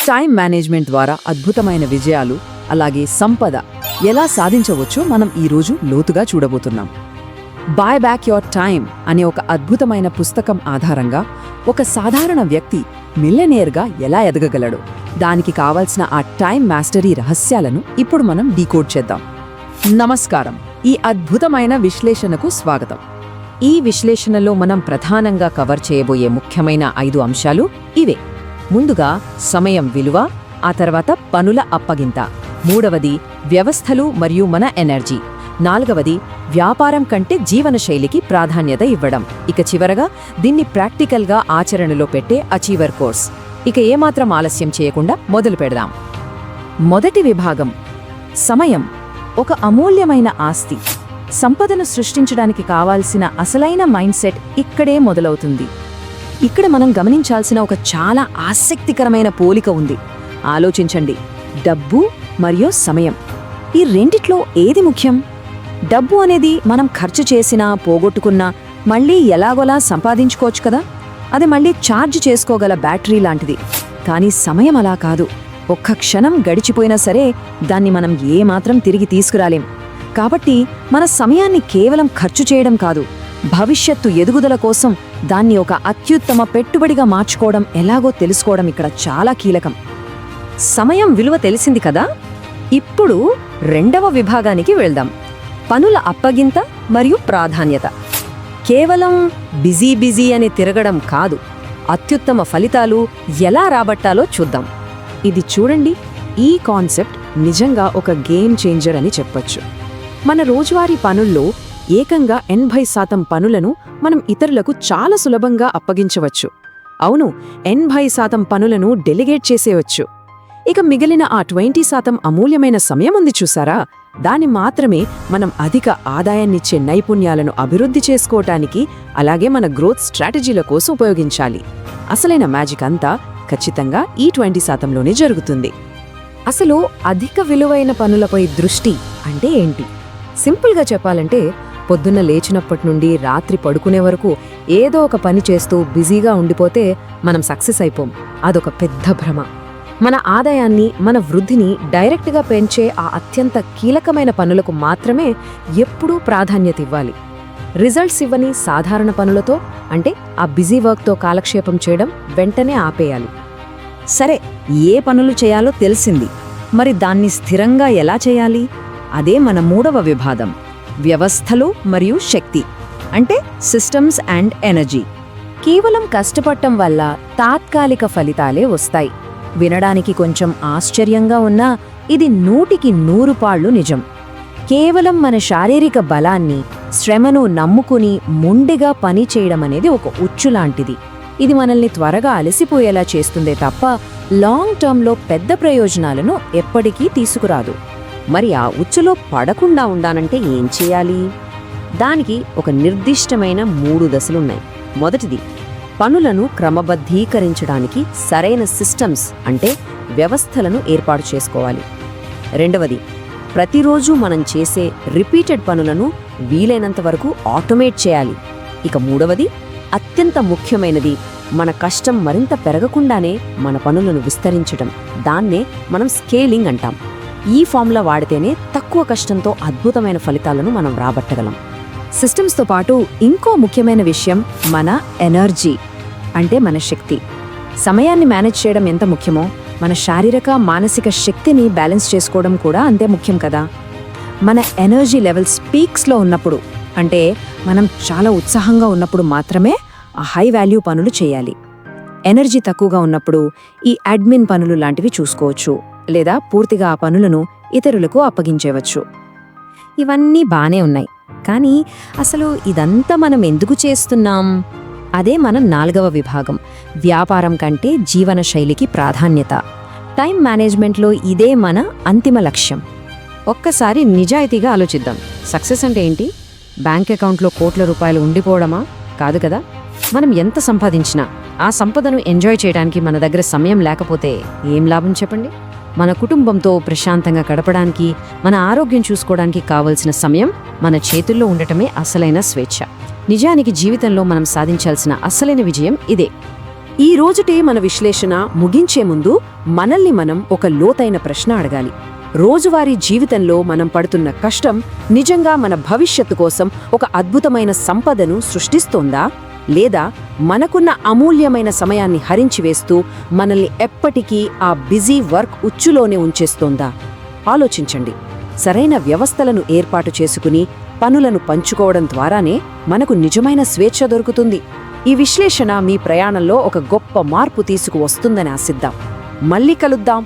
Time management ద్వారా అద్భుతమైన విజయాలు అలాగే సంపద ఎలా సాధించవచ్చో మనం ఈరోజు లోతుగా చూడబోతున్నాం. బై బ్యాక్ యువర్ టైం అనే ఒక అద్భుతమైన పుస్తకం ఆధారంగా ఒక సాధారణ వ్యక్తి మిలియనేర్గా ఎలా ఎదగగలడు, దానికి కావాల్సిన ఆ టైం మాస్టరీ రహస్యాలను ఇప్పుడు మనం డీకోడ్ చేద్దాం. నమస్కారం, ఈ అద్భుతమైన విశ్లేషణకు స్వాగతం. ఈ విశ్లేషణలో మనం ప్రధానంగా కవర్ చేయబోయే ముఖ్యమైన 5 అంశాలు ఇవే. ముందుగా సమయం విలువ, ఆ తర్వాత పనుల అప్పగింత, మూడవది వ్యవస్థలు మరియు మన ఎనర్జీ, నాలుగవది వ్యాపారం కంటే జీవనశైలికి ప్రాధాన్యత ఇవ్వడం, ఇక చివరగా దీన్ని ప్రాక్టికల్గా ఆచరణలో పెట్టే అచీవర్ కోర్స్. ఇక ఏమాత్రం ఆలస్యం చేయకుండా మొదలు పెడదాం. మొదటి విభాగం, సమయం ఒక అమూల్యమైన ఆస్తి. సంపదను సృష్టించడానికి కావాల్సిన అసలైన మైండ్ సెట్ ఇక్కడే మొదలవుతుంది. ఇక్కడ మనం గమనించాల్సిన ఒక చాలా ఆసక్తికరమైన పోలిక ఉంది. ఆలోచించండి, డబ్బు మరియు సమయం, ఈ రెండిట్లో ఏది ముఖ్యం? డబ్బు అనేది మనం ఖర్చు చేసినా పోగొట్టుకున్నా మళ్ళీ ఎలాగోలా సంపాదించుకోవచ్చు కదా, అది మళ్ళీ ఛార్జ్ చేసుకోగల బ్యాటరీ లాంటిది. కానీ సమయం అలా కాదు. ఒక్క క్షణం గడిచిపోయినా సరే దాన్ని మనం ఏమాత్రం తిరిగి తీసుకురాలేం. కాబట్టి మన సమయాన్ని కేవలం ఖర్చు చేయడం కాదు, భవిష్యత్తు ఎదుగుదల కోసం దాన్ని ఒక అత్యుత్తమ పెట్టుబడిగా మార్చుకోవడం ఎలాగో తెలుసుకోవడం ఇక్కడ చాలా కీలకం. సమయం విలువ తెలిసింది కదా, ఇప్పుడు రెండవ విభాగానికి వెళ్దాం. పనుల అప్పగింత మరియు ప్రాధాన్యత. కేవలం బిజీ అని తిరగడం కాదు, అత్యుత్తమ ఫలితాలు ఎలా రాబట్టాలో చూద్దాం. ఇది చూడండి, ఈ కాన్సెప్ట్ నిజంగా ఒక గేమ్ చేంజర్ అని చెప్పొచ్చు. మన రోజువారీ పనుల్లో ఏకంగా 80% పనులను మనం ఇతరులకు చాలా సులభంగా అప్పగించవచ్చు. అవును, 80% పనులను డెలిగేట్ చేసేయవచ్చు. ఇక మిగిలిన ఆ 20% అమూల్యమైన సమయం ఉంది చూసారా, దాన్ని మాత్రమే మనం అధిక ఆదాయాన్నిచ్చే నైపుణ్యాలను అభివృద్ధి చేసుకోవటానికి, అలాగే మన గ్రోత్ స్ట్రాటజీల కోసం ఉపయోగించాలి. అసలైన మ్యాజిక్ అంతా ఖచ్చితంగా ఈ 20%లోనే జరుగుతుంది. అసలు అధిక విలువైన పనులపై దృష్టి అంటే ఏంటి? సింపుల్గా చెప్పాలంటే, పొద్దున్న లేచినప్పటి నుండి రాత్రి పడుకునే వరకు ఏదో ఒక పని చేస్తూ బిజీగా ఉండిపోతే మనం సక్సెస్ అయిపోం. అదొక పెద్ద భ్రమ. మన ఆదాయాన్ని, మన వృద్ధిని డైరెక్ట్గా పెంచే ఆ అత్యంత కీలకమైన పనులకు మాత్రమే ఎప్పుడూ ప్రాధాన్యత ఇవ్వాలి. రిజల్ట్స్ ఇవ్వని సాధారణ పనులతో, అంటే ఆ బిజీ వర్క్తో కాలక్షేపం చేయడం వెంటనే ఆపేయాలి. సరే, ఏ పనులు చేయాలో తెలిసింది, మరి దాన్ని స్థిరంగా ఎలా చేయాలి? అదే మన మూడవ విభాగం, వ్యవస్థలు మరియు శక్తి, అంటే సిస్టమ్స్ అండ్ ఎనర్జీ. కేవలం కష్టపడటం వల్ల తాత్కాలిక ఫలితాలే వస్తాయి. వినడానికి కొంచెం ఆశ్చర్యంగా ఉన్నా ఇది 100కి 100 పాళ్ళు నిజం. కేవలం మన శారీరక బలాన్ని, శ్రమను నమ్ముకుని మొండిగా పని చేయడం అనేది ఒక ఉచ్చులాంటిది. ఇది మనల్ని త్వరగా అలసిపోయేలా చేస్తుందే తప్ప లాంగ్ టర్మ్లో పెద్ద ప్రయోజనాలను ఎప్పటికీ తీసుకురాదు. మరి ఆ ఉచ్చులో పడకుండా ఉండాలంటే ఏం చేయాలి? దానికి ఒక నిర్దిష్టమైన 3 దశలున్నాయి. మొదటిది, పనులను క్రమబద్ధీకరించడానికి సరైన సిస్టమ్స్ అంటే వ్యవస్థలను ఏర్పాటు చేసుకోవాలి. రెండవది, ప్రతిరోజు మనం చేసే రిపీటెడ్ పనులను వీలైనంత వరకు ఆటోమేట్ చేయాలి. ఇక మూడవది, అత్యంత ముఖ్యమైనది, మన కష్టం మరింత పెరగకుండానే మన పనులను విస్తరించడం. దాన్నే మనం స్కేలింగ్ అంటాం. ఈ ఫార్ములా వాడితేనే తక్కువ కష్టంతో అద్భుతమైన ఫలితాలను మనం రాబట్టగలం. సిస్టమ్స్తో పాటు ఇంకో ముఖ్యమైన విషయం మన ఎనర్జీ, అంటే మన శక్తి. సమయాన్ని మేనేజ్ చేయడం ఎంత ముఖ్యమో, మన శారీరక మానసిక శక్తిని బ్యాలెన్స్ చేసుకోవడం కూడా అంతే ముఖ్యం కదా. మన ఎనర్జీ లెవెల్స్ పీక్స్లో ఉన్నప్పుడు, అంటే మనం చాలా ఉత్సాహంగా ఉన్నప్పుడు మాత్రమే ఆ హై వాల్యూ పనులు చేయాలి. ఎనర్జీ తక్కువగా ఉన్నప్పుడు ఈ అడ్మిన్ పనులు లాంటివి చూసుకోవచ్చు, లేదా పూర్తిగా ఆ పనులను ఇతరులకు అప్పగించేవచ్చు. ఇవన్నీ బానే ఉన్నాయి, కానీ అసలు ఇదంతా మనం ఎందుకు చేస్తున్నాం? అదే మన 4వ విభాగం, వ్యాపారం కంటే జీవనశైలికి ప్రాధాన్యత. టైం మేనేజ్మెంట్లో ఇదే మన అంతిమ లక్ష్యం. ఒక్కసారి నిజాయితీగా ఆలోచిద్దాం. సక్సెస్ అంటే ఏంటి? బ్యాంక్ అకౌంట్లో కోట్ల రూపాయలు ఉండిపోవడమా? కాదు కదా. మనం ఎంత సంపాదించినా ఆ సంపదను ఎంజాయ్ చేయడానికి మన దగ్గర సమయం లేకపోతే ఏం లాభం చెప్పండి? మన కుటుంబంతో ప్రశాంతంగా గడపడానికి, మన ఆరోగ్యం చూసుకోవడానికి కావలసిన సమయం మన చేతుల్లో ఉండటమే అసలైన స్వేచ్ఛ. నిజానికి జీవితంలో మనం సాధించాల్సిన అసలైన విజయం ఇదే. ఈ రోజుటే మన విశ్లేషణ ముగించే ముందు మనల్ని మనం ఒక లోతైన ప్రశ్న అడగాలి. రోజువారీ జీవితంలో మనం పడుతున్న కష్టం నిజంగా మన భవిష్యత్తు కోసం ఒక అద్భుతమైన సంపదను సృష్టిస్తోందా, లేదా మనకున్న అమూల్యమైన సమయాన్ని హరించివేస్తూ మనల్ని ఎప్పటికీ ఆ బిజీ వర్క్ ఉచ్చులోనే ఉంచేస్తోందా? ఆలోచించండి. సరైన వ్యవస్థలను ఏర్పాటు చేసుకుని పనులను పంచుకోవడం ద్వారానే మనకు నిజమైన స్వేచ్ఛ దొరుకుతుంది. ఈ విశ్లేషణ మీ ప్రయాణంలో ఒక గొప్ప మార్పు తీసుకువస్తుందని ఆశిద్దాం. మళ్ళీ కలుద్దాం.